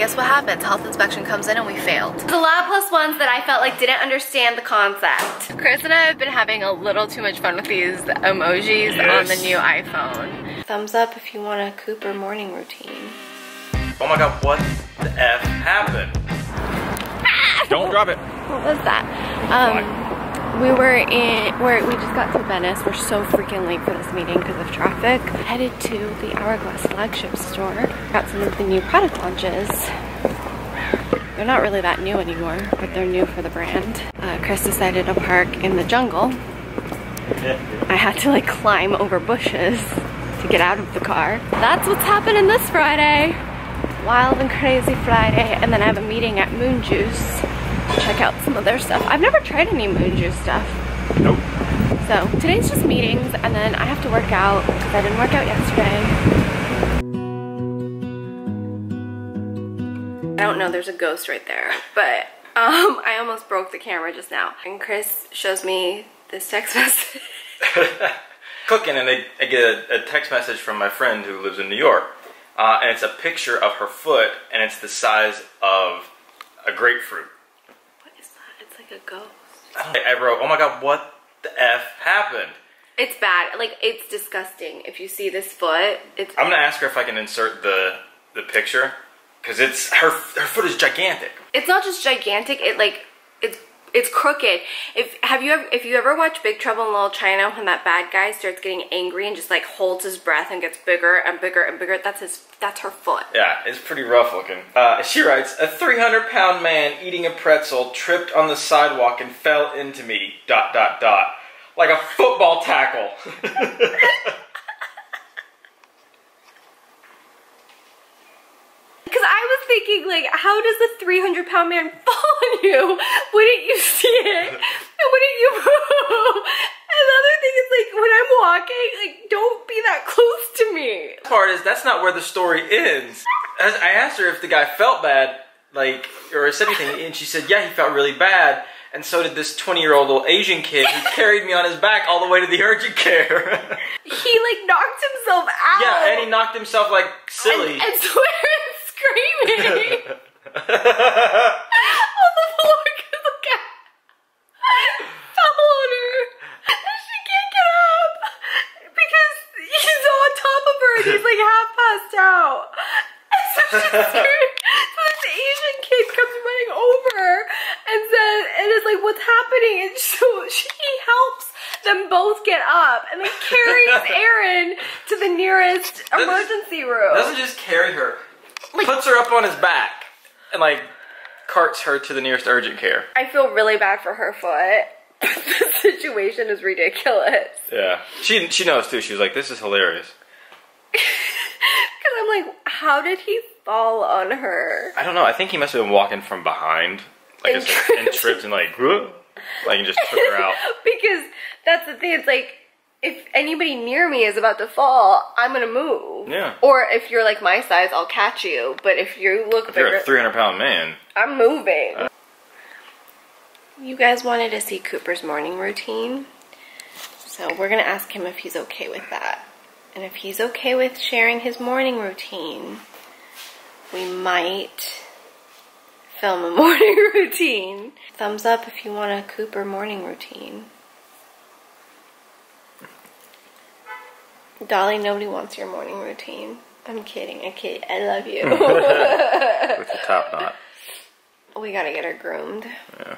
Guess what happens? Health inspection comes in and we failed. The lab plus ones that I felt like didn't understand the concept. Chris and I have been having a little too much fun with these emojis on the new iPhone. Thumbs up if you want a Cooper morning routine. Oh my god, what the F happened? Don't drop it. What was that? We just got to Venice. We're so freaking late for this meeting because of traffic. Headed to the Hourglass flagship store. Got some of the new product launches. They're not really that new anymore, but they're new for the brand. Chris decided to park in the jungle. I had to like climb over bushes to get out of the car. That's what's happening this Friday. Wild and crazy Friday. And then I have a meeting at Moon Juice. Check out some of their stuff. I've never tried any Moon Juice stuff. Nope. So today's just meetings, and then I have to work out because I didn't work out yesterday. I don't know, there's a ghost right there, but I almost broke the camera just now. And Chris shows me this text message. Cooking, and I get a text message from my friend who lives in New York, and it's a picture of her foot, and it's the size of a grapefruit. It's like a ghost. I wrote, oh my god, what the F happened? It's bad. Like, it's disgusting. If you see this foot, it's... I'm gonna ask her if I can insert the picture, because it's her foot is gigantic. It's not just gigantic. It's crooked. If you ever watch Big Trouble in Little China, when that bad guy starts getting angry and just like holds his breath and gets bigger and bigger and bigger, that's her foot. Yeah, it's pretty rough looking. She writes, a 300-pound man eating a pretzel tripped on the sidewalk and fell into me, ... like a football tackle. Because I was thinking, like, how does a 300-pound man fall on you? Wouldn't you see it? And wouldn't you move? And the other thing is, like, when I'm walking, like, don't be that close to me. The part is, that's not where the story ends. I asked her if the guy felt bad, like, or said anything, and she said, yeah, he felt really bad. And so did this 20-year-old little Asian kid who carried me on his back all the way to the urgent care. He, like, knocked himself out. Yeah, and he knocked himself, like, silly. And swearing, screaming. On the floor because the guy fell on her. And she can't get up because he's on top of her and he's, like, half passed out. And so she's scared. So this Asian kid comes running over and says, and is like, what's happening? And so he helps them both get up and then carries Erin to the nearest emergency room. Doesn't just carry her, like, puts her up on his back and like carts her to the nearest urgent care. I feel really bad for her foot. The situation is ridiculous. Yeah, she knows too. She was like, this is hilarious. Because I'm like, how did he fall on her? I don't know. I think he must have been walking from behind, like, and tripped and like and just took her out. Because that's the thing. It's like, if anybody near me is about to fall, I'm gonna move. Yeah. Or if you're like my size, I'll catch you. But if you look bigger, you're a 300-pound man, I'm moving. You guys wanted to see Cooper's morning routine, so we're gonna ask him if he's okay with that. And if he's okay with sharing his morning routine, we might film a morning routine. Thumbs up if you want a Cooper morning routine. Dolly, nobody wants your morning routine. I'm kidding, I love you. With the top knot. We gotta get her groomed. Yeah.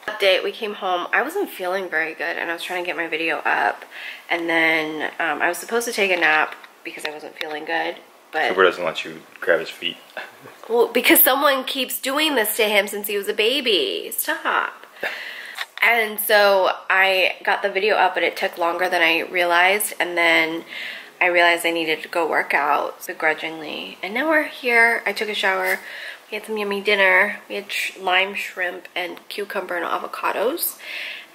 Update, we came home. I wasn't feeling very good and I was trying to get my video up, and then I was supposed to take a nap because I wasn't feeling good, but Cooper doesn't let you grab his feet. well, because someone keeps doing this to him since he was a baby. Stop. And so I got the video up, but it took longer than I realized, and then I realized I needed to go work out begrudgingly, and now we're here. I took a shower. We had some yummy dinner. We had lime shrimp and cucumber and avocados.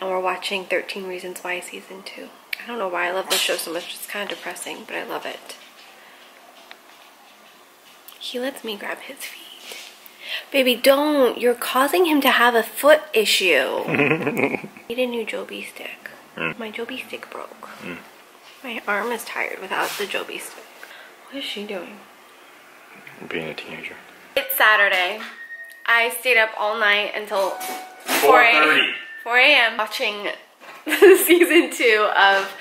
And we're watching 13 Reasons Why Season 2. I don't know why I love this show so much. It's kind of depressing, but I love it. He lets me grab his feet. Baby, don't. You're causing him to have a foot issue. I need a new Joby stick. My Joby stick broke. My arm is tired without the Joby stick. What is she doing? Being a teenager. It's sad Saturday. I stayed up all night until 4:30. 4 a.m. watching season 2 of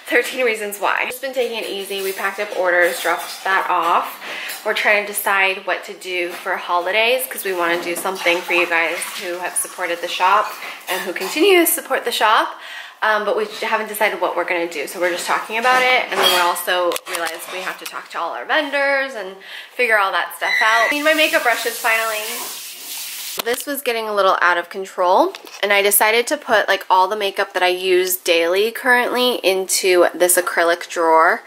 13 Reasons Why. Just been taking it easy. We packed up orders, dropped that off. We're trying to decide what to do for holidays because we want to do something for you guys who have supported the shop and who continue to support the shop. But we haven't decided what we're going to do, so we're just talking about it, and then we also realized we have to talk to all our vendors and figure all that stuff out. I need my makeup brushes finally. This was getting a little out of control, and I decided to put like all the makeup that I use daily currently into this acrylic drawer.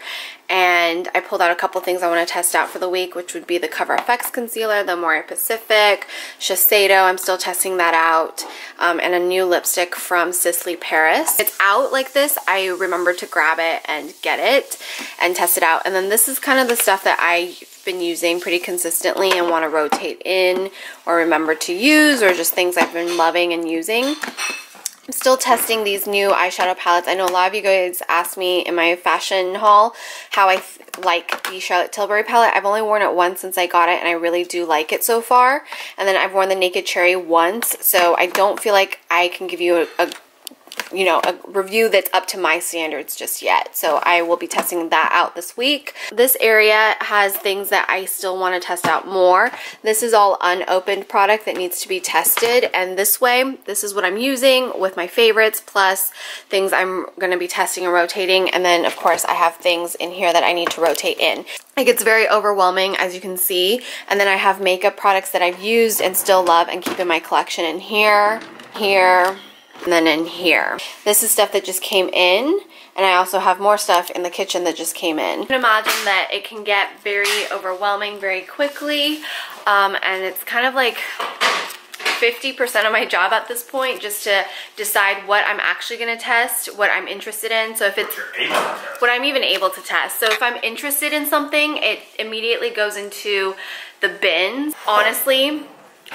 And I pulled out a couple things I want to test out for the week, which would be the Cover FX Concealer, the More Pacific, Shiseido, I'm still testing that out, and a new lipstick from Sisley Paris. It's out like this. I remember to grab it and get it and test it out. And then this is kind of the stuff that I've been using pretty consistently and want to rotate in or remember to use, or just things I've been loving and using. I'm still testing these new eyeshadow palettes. I know a lot of you guys asked me in my fashion haul how I like the Charlotte Tilbury palette. I've only worn it once since I got it, and I really do like it so far. And then I've worn the Naked Cherry once, so I don't feel like I can give you a review that's up to my standards just yet. So I will be testing that out this week. This area has things that I still want to test out more. This is all unopened product that needs to be tested, and this way, this is what I'm using with my favorites, plus things I'm going to be testing and rotating. And then of course I have things in here that I need to rotate in. It gets very overwhelming, as you can see. And then I have makeup products that I've used and still love and keep in my collection in here, and then in here. This is stuff that just came in, and I also have more stuff in the kitchen that just came in. You can imagine that it can get very overwhelming very quickly, and it's kind of like 50% of my job at this point, just to decide what I'm actually going to test, what I'm interested in. So if it's what I'm even able to test. So if I'm interested in something, it immediately goes into the bins. Honestly,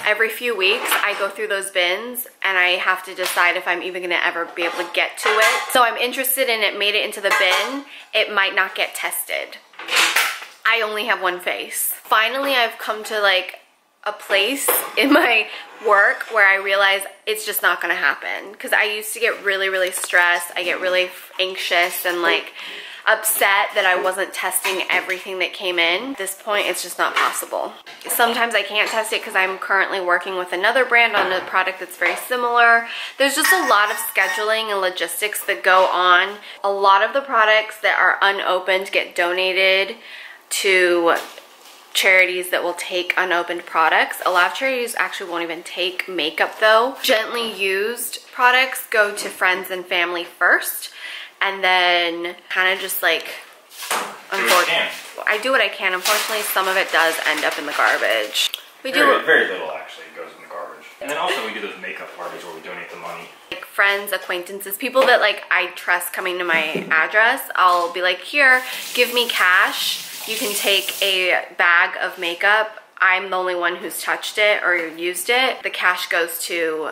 every few weeks I go through those bins and I have to decide if I'm even going to ever be able to get to it. So I'm interested in it, made it into the bin, it might not get tested. I only have one face. Finally, I've come to like a place in my work where I realize it's just not going to happen. Because I used to get really stressed. I get really anxious and like upset that I wasn't testing everything that came in. At this point, it's just not possible. Sometimes I can't test it because I'm currently working with another brand on a product that's very similar. There's just a lot of scheduling and logistics that go on. A lot of the products that are unopened get donated to charities that will take unopened products. A lot of charities actually won't even take makeup though. Gently used products go to friends and family first, and then kind of just like, unfortunately, I do what I can. Unfortunately, some of it does end up in the garbage. Very little actually goes in the garbage. And then also we do those makeup parties where we donate the money. Like friends, acquaintances, people that like I trust coming to my address, I'll be like, here, give me cash. You can take a bag of makeup. I'm the only one who's touched it or used it. The cash goes to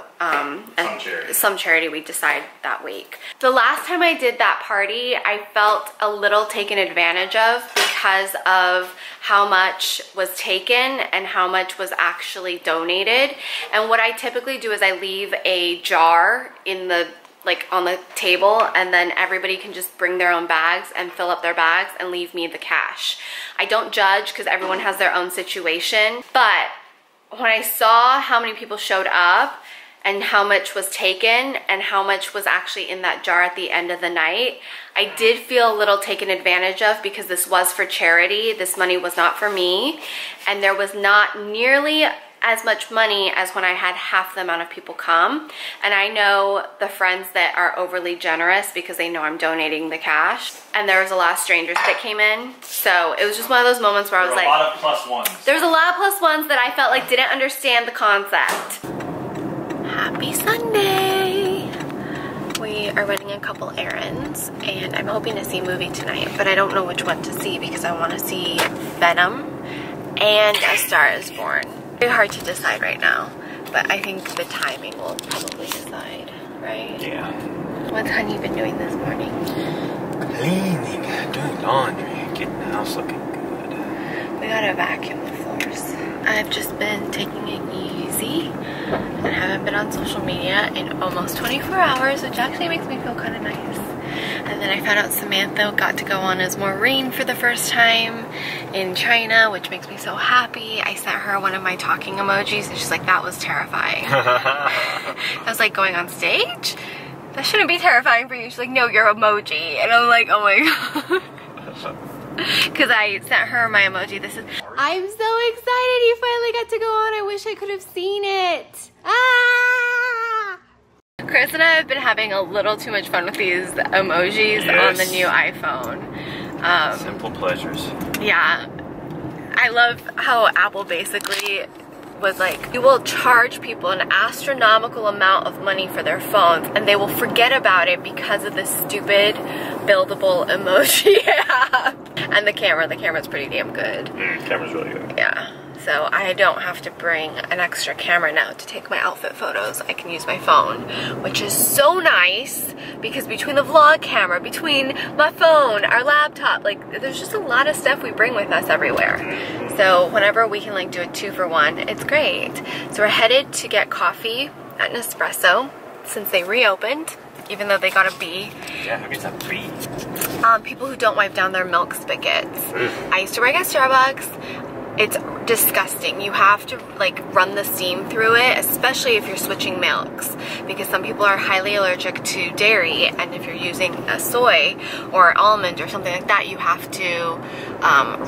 some charity we decide that week. The last time I did that party, I felt a little taken advantage of because of how much was taken and how much was actually donated. And what I typically do is I leave a jar in the on the table, and then everybody can just bring their own bags and fill up their bags and leave me the cash. I don't judge because everyone has their own situation, but when I saw how many people showed up and how much was taken and how much was actually in that jar at the end of the night, I did feel a little taken advantage of because this was for charity. This money was not for me, and there was not nearly as much money as when I had half the amount of people come. And I know the friends that are overly generous because they know I'm donating the cash. And there was a lot of strangers that came in. So it was just one of those moments where I was like, a lot of plus ones. There was a lot of plus ones that I felt like didn't understand the concept. Happy Sunday. We are running a couple errands and I'm hoping to see a movie tonight, but I don't know which one to see because I want to see Venom and A Star Is Born. Very hard to decide right now, but I think the timing will probably decide, right? Yeah. What's Honey been doing this morning? Cleaning, doing laundry, getting the house looking good. We gotta vacuum the floors. I've just been taking it easy and haven't been on social media in almost 24 hours, which actually makes me feel kind of nice. And then I found out Samantha got to go on as Maureen for the first time in China, which makes me so happy. I sent her one of my talking emojis and she's like, that was terrifying. I was like, going on stage? That shouldn't be terrifying for you. She's like, no, your emoji. And I'm like, oh my god. Because I sent her my emoji. I'm so excited you finally got to go on. I wish I could have seen it. Ah! Chris and I have been having a little too much fun with these emojis on the new iPhone. Simple pleasures. Yeah. I love how Apple basically was like, you will charge people an astronomical amount of money for their phones and they will forget about it because of this stupid buildable emoji app. And the camera's pretty damn good. Camera's really good. Yeah. So I don't have to bring an extra camera now to take my outfit photos. I can use my phone, which is so nice because between the vlog camera, between my phone, our laptop, like there's just a lot of stuff we bring with us everywhere. So whenever we can like do a 2-for-1, it's great. So we're headed to get coffee at Nespresso since they reopened, even though they got a B. Yeah, who gets that B? People who don't wipe down their milk spigots. I used to work at Starbucks. It's disgusting. You have to like run the steam through it, especially if you're switching milks, because some people are highly allergic to dairy, and if you're using a soy or almond or something like that, you have to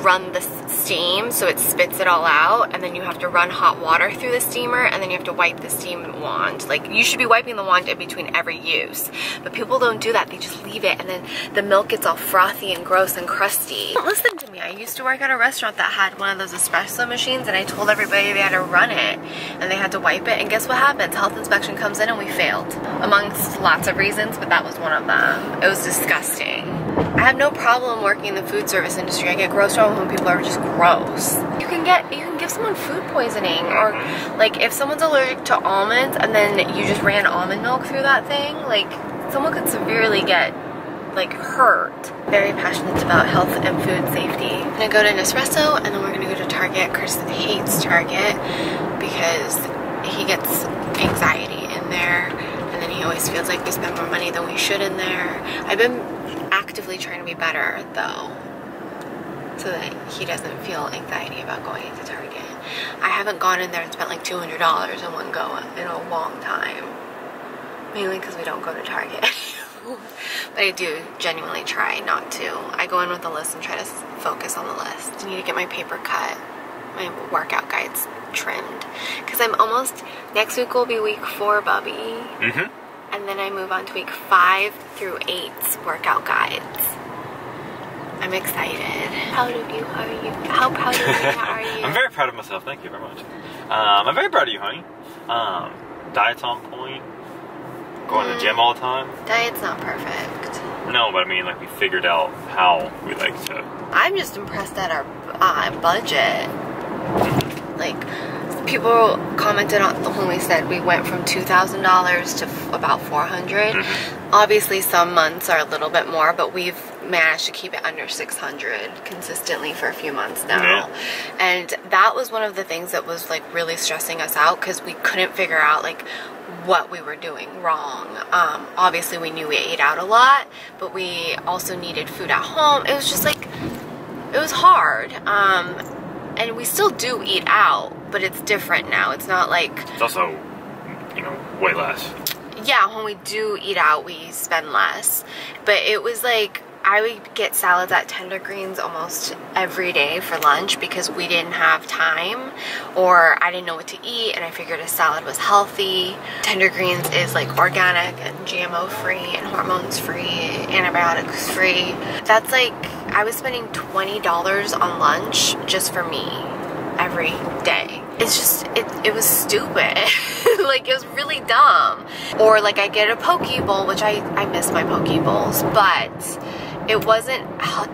run the steam so it spits it all out, and then you have to run hot water through the steamer, and then you have to wipe the steam wand. Like, you should be wiping the wand in between every use, but people don't do that. They just leave it, and then the milk gets all frothy and gross and crusty. Don't listen to me. I used to work at a restaurant that had one of those espresso machines, and I told everybody they had to run it and they had to wipe it, and guess what happens? Health inspection comes in and we failed, amongst lots of reasons, but that was one of them. It was disgusting. I have no problem working in the food service industry. I get grossed out when people are just gross. You can give someone food poisoning, or like if someone's allergic to almonds and then you just ran almond milk through that thing, like someone could severely get like hurt. Very passionate about health and food safety. I'm gonna go to Nespresso and then we're gonna go to Target. Chris hates Target because he gets anxiety in there, and then he always feels like we spend more money than we should in there. I've been actively trying to be better though, so that he doesn't feel anxiety about going into Target. I haven't gone in there and spent like $200 in one go in a long time, mainly because we don't go to Target. But I do genuinely try not to. I go in with a list and try to focus on the list. I need to get my paper cut, my workout guides trimmed, because I'm almost, next week will be week 4, Bubby. And then I move on to week 5 through 8's workout guides. I'm excited. Proud of you, how are you? How proud of me are you? I'm very proud of myself, thank you very much. I'm very proud of you, honey. Diet's on point. Going to the gym all the time. Diet's not perfect. No, but I mean, like, we figured out how we like to. I'm just impressed at our budget. Like, people commented on when we said we went from $2,000 to about $400. Obviously, some months are a little bit more, but we've managed to keep it under $600 consistently for a few months now. And that was one of the things that was like really stressing us out, because we couldn't figure out like what we were doing wrong. Obviously we knew we ate out a lot, but we also needed food at home. It was just like, it was hard. And we still do eat out, but it's different now. It's not like, it's also, you know, way less. Yeah, when we do eat out, we spend less. But it was like, I would get salads at Tender Greens almost every day for lunch because we didn't have time, or I didn't know what to eat, and I figured a salad was healthy. Tender Greens is like organic and GMO free and hormones free, antibiotics free. That's like, I was spending $20 on lunch just for me every day. It's just, it was stupid. Like, it was really dumb. Or like I get a poke bowl, which I miss my poke bowls, but it wasn't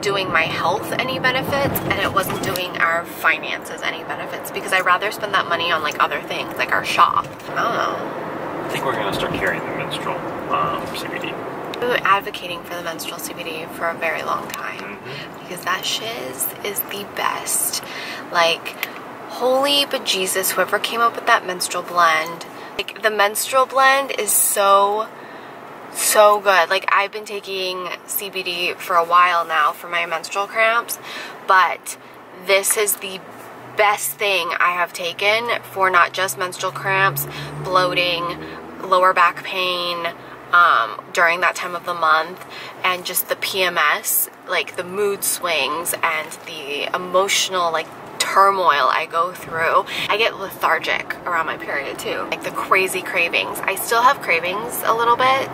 doing my health any benefits, and it wasn't doing our finances any benefits, because I'd rather spend that money on like other things, like our shop. I don't know. I think we're gonna start carrying the menstrual CBD. I've been advocating for the menstrual CBD for a very long time, because that shiz is the best. Like, Holy bejesus, whoever came up with that menstrual blend. Like, the menstrual blend is so good. Like, I've been taking CBD for a while now for my menstrual cramps, but this is the best thing I have taken for not just menstrual cramps, bloating, lower back pain, during that time of the month, and just the PMS, like the mood swings and the emotional, like, turmoil I go through. I get lethargic around my period too, like the crazy cravings. I still have cravings a little bit.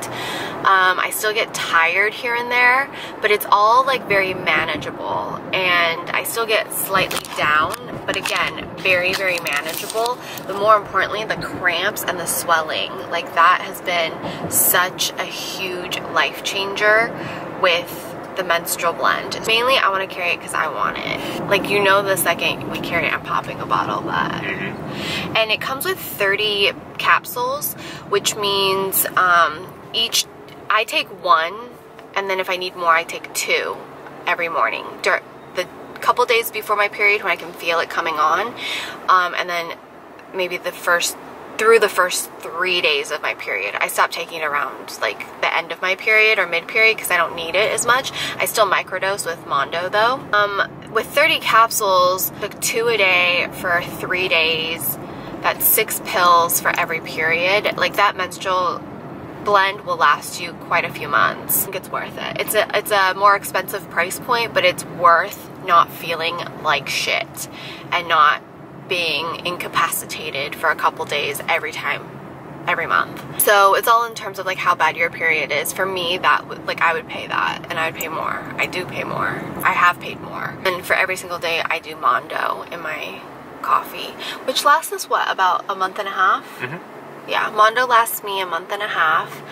I still get tired here and there, but it's all like very manageable, and I still get slightly down, but again, very, very manageable. But more importantly, the cramps and the swelling, like that has been such a huge life changer with the menstrual blend. Mainly, I want to carry it because I want it. Like, you know, the second we carry it, I'm popping a bottle of that. And it comes with 30 capsules, which means I take one, and then if I need more, I take 2 every morning. During the couple days before my period when I can feel it coming on, and then maybe through the first 3 days of my period. I stopped taking it around like the end of my period or mid-period because I don't need it as much. I still microdose with Mondo though. With 30 capsules, took 2 a day for 3 days. That's 6 pills for every period. Like, that menstrual blend will last you quite a few months. I think it's worth it. It's a more expensive price point, but it's worth not feeling like shit and not being incapacitated for a couple days every month. So it's all in terms of like how bad your period is. For me, that would, like, I would pay that, and I would pay more. I do pay more. I have paid more. And for every single day, I do Mondo in my coffee, which lasts us what, about a month and a half? Yeah, Mondo lasts me a month and a half.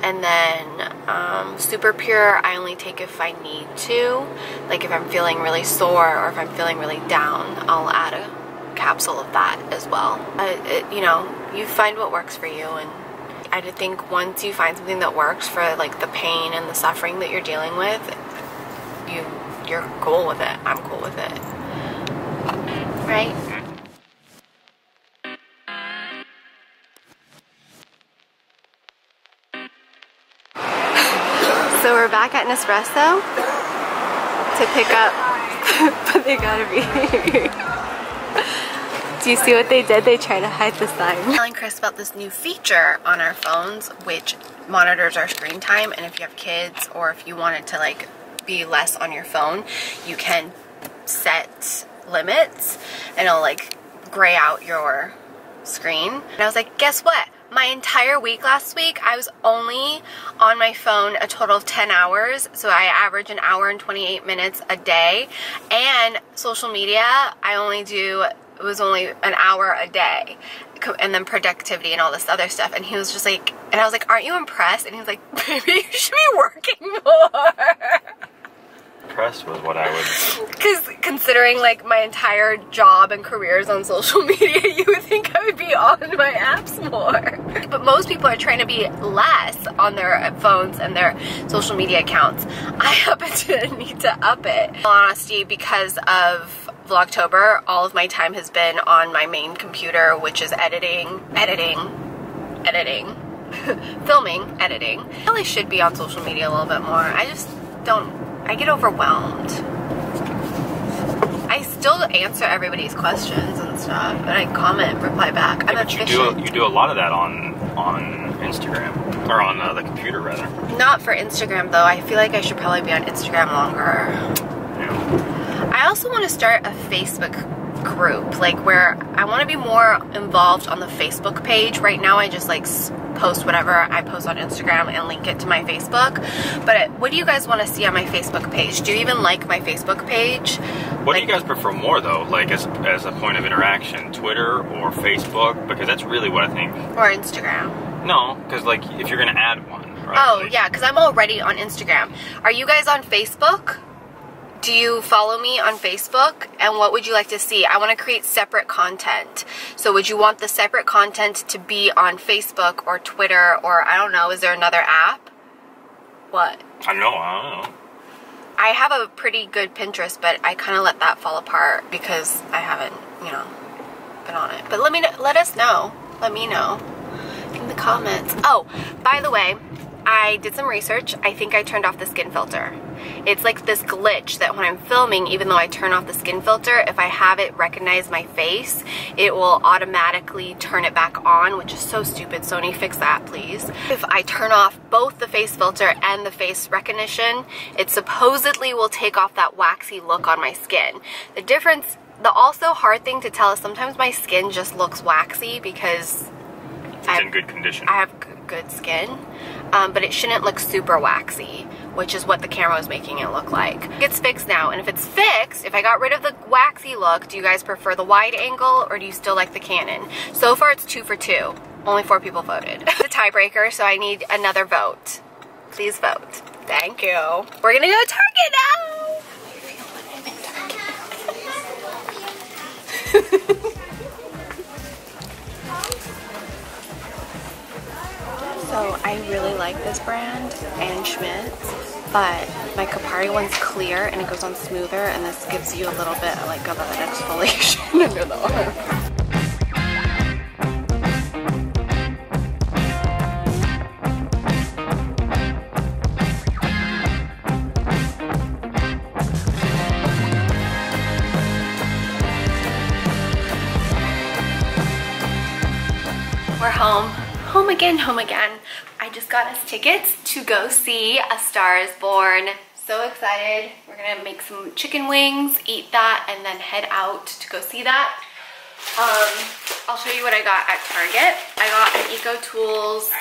And then Super Pure, I only take if I need to. Like, if I'm feeling really sore or if I'm feeling really down, I'll add a capsule of that as well. You know, you find what works for you, and I think once you find something that works for like the pain and the suffering that you're dealing with, you're cool with it. I'm cool with it. Right? So we're back at Nespresso to pick up, but they gotta be here. Do you see what they did? They try to hide the sign. I'm telling Chris about this new feature on our phones, which monitors our screen time, and if you have kids or if you wanted to like be less on your phone, you can set limits and it'll like gray out your screen. And I was like, guess what? My entire week last week, I was only on my phone a total of 10 hours. So I average an hour and 28 minutes a day. And social media, it was only an hour a day. And then productivity and all this other stuff. And he was just like, and I was like, aren't you impressed? And he was like, maybe you should be working more. Impressed was what I would. Because considering like my entire job and careers on social media, you would think I would be on my apps more. But most people are trying to be less on their phones and their social media accounts. I happen to need to up it. In all honesty, because of VLOGTOBER, all of my time has been on my main computer, which is editing, filming, editing. I really should be on social media a little bit more. I just don't. I get overwhelmed. I still answer everybody's questions and stuff, and I comment, reply back. I'm efficient. You do a lot of that on Instagram, or on the computer rather. Not for Instagram though. I feel like I should probably be on Instagram longer. Yeah. I also want to start a Facebook group, like where I want to be more involved on the Facebook page. Right now I just like post whatever I post on Instagram and link it to my Facebook. But what do you guys want to see on my Facebook page? Do you even like my Facebook page? What do you guys prefer more though, like as a point of interaction, Twitter or Facebook? Because that's really what I think. Or Instagram. No, because like if you're gonna add one, right? Oh like, yeah, because I'm already on Instagram. Are you guys on Facebook? Do you follow me on Facebook? And what would you like to see? I want to create separate content. So would you want the separate content to be on Facebook or Twitter, or I don't know, is there another app? What? I don't know. I have a pretty good Pinterest, but I kind of let that fall apart because I haven't, you know, working on it. But let us know. Let me know in the comments. Oh, by the way, I did some research. I think I turned off the skin filter. It's like this glitch that when I'm filming, even though I turn off the skin filter, if I have it recognize my face, it will automatically turn it back on, which is so stupid. Sony, fix that, please. If I turn off both the face filter and the face recognition, it supposedly will take off that waxy look on my skin. The difference, the also hard thing to tell is sometimes my skin just looks waxy because it's in good condition. I have good skin, but it shouldn't look super waxy, which is what the camera is making it look like. It's fixed now, and if it's fixed, if I got rid of the waxy look, do you guys prefer the wide angle or do you still like the Canon? So far it's 2 for 2. Only 4 people voted. It's a tiebreaker, so I need another vote. Please vote. Thank you. We're gonna go to Target now! So I really like this brand and Schmidt's, but my Kapari one's clear and it goes on smoother, and this gives you a little bit like of an exfoliation under the arm. We're home. Home again, home again. I just got us tickets to go see A Star Is Born. So excited. We're gonna make some chicken wings, eat that, and then head out to go see that. I'll show you what I got at Target. I got an Eco Tools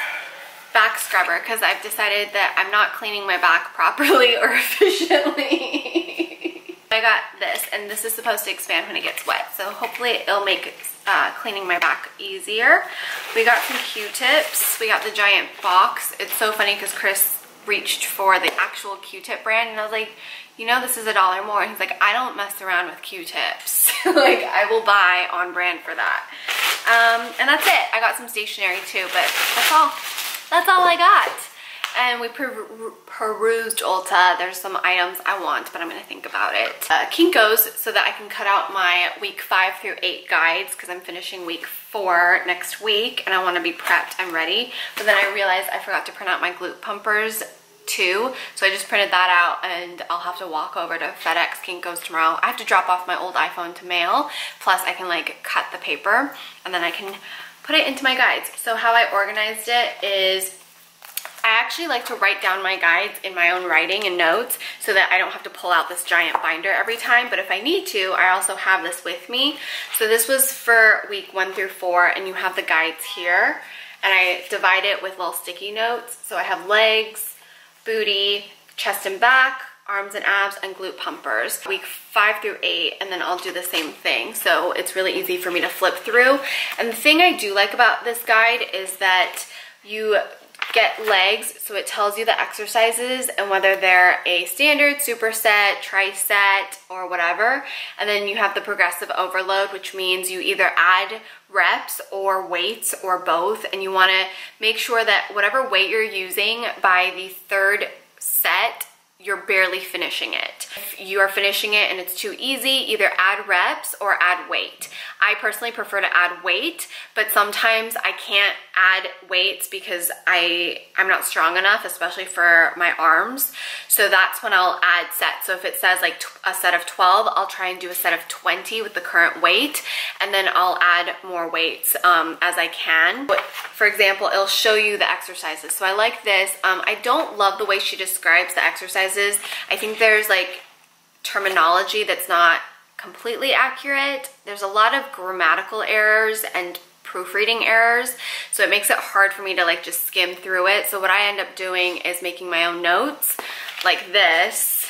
back scrubber because I've decided that I'm not cleaning my back properly or efficiently. I got this, and this is supposed to expand when it gets wet, so hopefully it'll make cleaning my back easier. We got some Q-tips. We got the giant box. It's so funny because Chris reached for the actual Q-tip brand, and I was like, you know, this is $1 more. And he's like, I don't mess around with Q-tips. Like, I will buy on brand for that. And that's it. I got some stationery too, but that's all. That's all I got. And we perused Ulta. There's some items I want, but I'm gonna think about it. Kinko's, so that I can cut out my week 5 through 8 guides, because I'm finishing week 4 next week, and I wanna be prepped and ready. But then I realized I forgot to print out my glute pumpers too, so I just printed that out, and I'll have to walk over to FedEx Kinko's tomorrow. I have to drop off my old iPhone to mail, plus I can like cut the paper, and then I can put it into my guides. So how I organized it is, I actually like to write down my guides in my own writing and notes so that I don't have to pull out this giant binder every time, but if I need to, I also have this with me. So this was for week 1 through 4, and you have the guides here, and I divide it with little sticky notes. So I have legs, booty, chest and back, arms and abs, and glute pumpers. Week 5 through 8, and then I'll do the same thing. So it's really easy for me to flip through. And the thing I do like about this guide is that you get legs, so it tells you the exercises and whether they're a standard, superset, tri-set, or whatever. And then you have the progressive overload, which means you either add reps or weights or both, and you want to make sure that whatever weight you're using by the 3rd set, you're barely finishing it. If you are finishing it and it's too easy, either add reps or add weight. I personally prefer to add weight, but sometimes I can't add weights because I'm not strong enough, especially for my arms. So that's when I'll add sets. So if it says like a set of 12, I'll try and do a set of 20 with the current weight, and then I'll add more weights as I can. But for example, it'll show you the exercises. So I like this. I don't love the way she describes the exercises. I think there's like terminology that's not completely accurate. There's a lot of grammatical errors and proofreading errors, so it makes it hard for me to like just skim through it. So what I end up doing is making my own notes like this,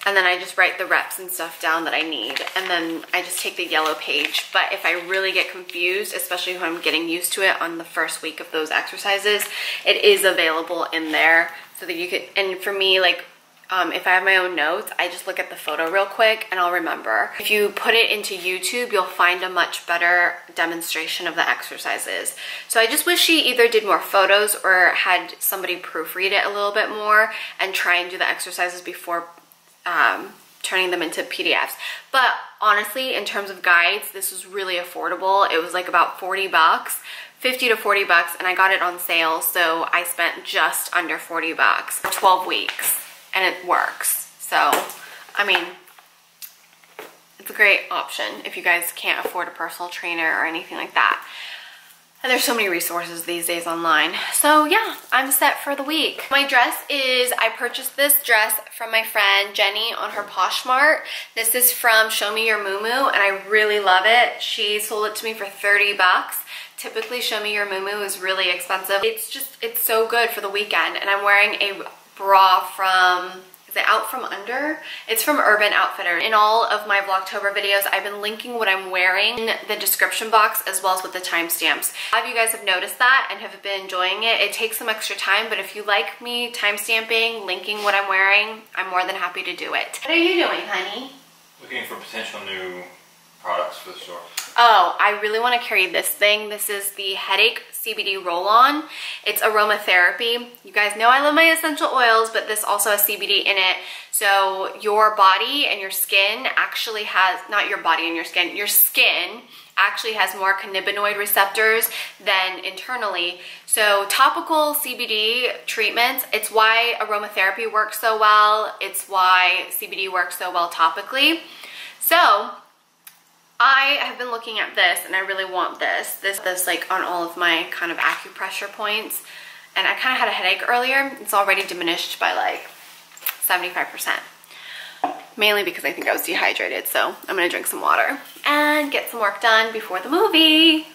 and then I just write the reps and stuff down that I need, and then I just take the yellow page. But if I really get confused, especially when I'm getting used to it on the first week of those exercises, it is available in there so that you could, and for me, like if I have my own notes, I just look at the photo real quick and I'll remember. If you put it into YouTube, you'll find a much better demonstration of the exercises. So I just wish she either did more photos or had somebody proofread it a little bit more and try and do the exercises before turning them into PDFs. But honestly, in terms of guides, this was really affordable. It was like about 40 bucks, 50 to 40 bucks, and I got it on sale, so I spent just under 40 bucks for 12 weeks, and it works. So, I mean, it's a great option if you guys can't afford a personal trainer or anything like that. And there's so many resources these days online. So yeah, I'm set for the week. My dress is, I purchased this dress from my friend Jenny on her Poshmark. This is from Show Me Your Muumuu, and I really love it. She sold it to me for 30 bucks. Typically, Show Me Your Muumuu is really expensive. It's so good for the weekend. And I'm wearing a bra from, is it Out From Under? It's from Urban Outfitter. In all of my Vlogtober videos, I've been linking what I'm wearing in the description box as well as with the timestamps. A lot of you guys have noticed that and have been enjoying it. It takes some extra time, but if you like me timestamping, linking what I'm wearing, I'm more than happy to do it. What are you doing, honey? Looking for potential new products for the store. Oh, I really want to carry this thing. This is the Headache CBD Roll-On. It's aromatherapy. You guys know I love my essential oils, but this also has CBD in it. So your body and your skin actually has, not your body and your skin actually has more cannabinoid receptors than internally. So topical CBD treatments, it's why aromatherapy works so well. It's why CBD works so well topically. So I have been looking at this and I really want this like on all of my kind of acupressure points, and I kind of had a headache earlier. It's already diminished by like 75%, mainly because I think I was dehydrated. So I'm gonna drink some water and get some work done before the movie.